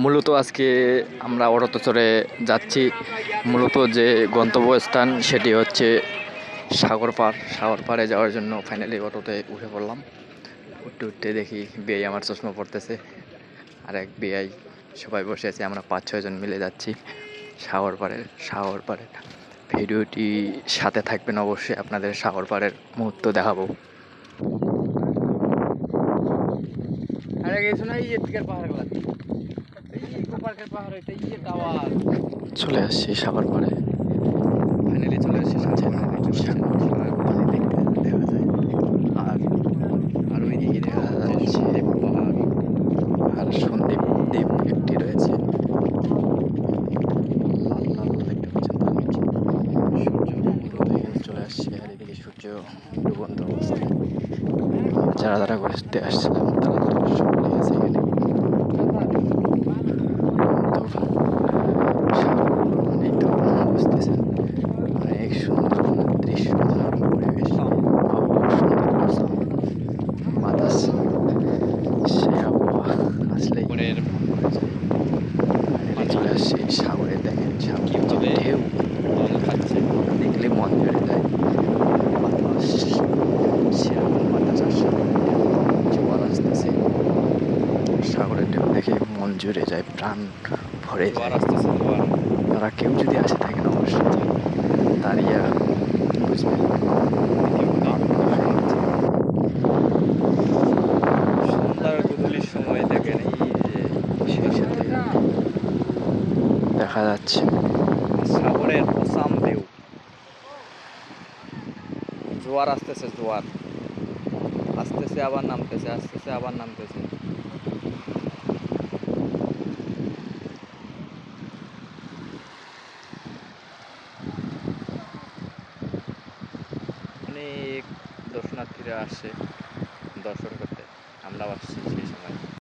মূলত আজকে আমরা অটোতে চড়ে যাচ্ছি। মূলত যে গন্তব্যস্থান সেটি হচ্ছে সাগর পাড়। সাগর পাড়ে যাওয়ার জন্য ফাইনালি অটোতে উঠে পড়লাম। উঠতে উঠতে দেখি বিআই আমার চশমা পড়তেছে, আর এক বিআই, সবাই বসে আছে। আমরা 5-6 জন মিলে যাচ্ছি সাগর পাড়ের ভিডিওটি সাথে থাকবেন অবশ্যই, আপনাদের সাগর পাড়ের মুহূর্ত দেখাবো। চলে আসছি সাগর পাড়ে, ফাইনালি চলে আসছি পানি দেখতে দেখা যায়। আর ওই দিকে দেখা যাচ্ছে পাহাড়, আর সন্দ্বীপ দ্বীপ একটি রয়েছে। লাল লাল দেখতে পাচ্ছেন পানি। সূর্য দেখে চলে আসছে, আর এদিকে সূর্য ডুবন্ত অবস্থায়। যারা ঘুরতে আসছিলাম তারা সকলে আছে এখানে। এই তো বুঝতেছেন, অনেক সুন্দর দৃশ্য, পরিবেশ, বাতাস, সে আবহাওয়া আসলেই চলে আসছে সাগরে। দেখেন সাগরে ঢেউ দেখলে মন জুড়ে যায়। বাতাস, সেরকম বাতাস আসছে, জোয়ার আসতেছে। সাগরের ঢেউ দেখে মন জুড়ে যায়, প্রাণ ভরে যায়। তারা কেউ যদি আসে থাকেন অবশ্যই দাঁড়িয়ে বুঝবেন সন্ধ্যার গোধূলির সময় দেখেন সেই সাথে দেখা যাচ্ছে সাগরের অসাম ঢেউ। জোয়ার আসতেছে, জোয়ার আসতেছে আবার নামতেছে, আসতেছে আবার নামতেছে। অনেক দর্শনার্থীরা আসছে দর্শন করতে, আমরাও আসছি সেই সময়।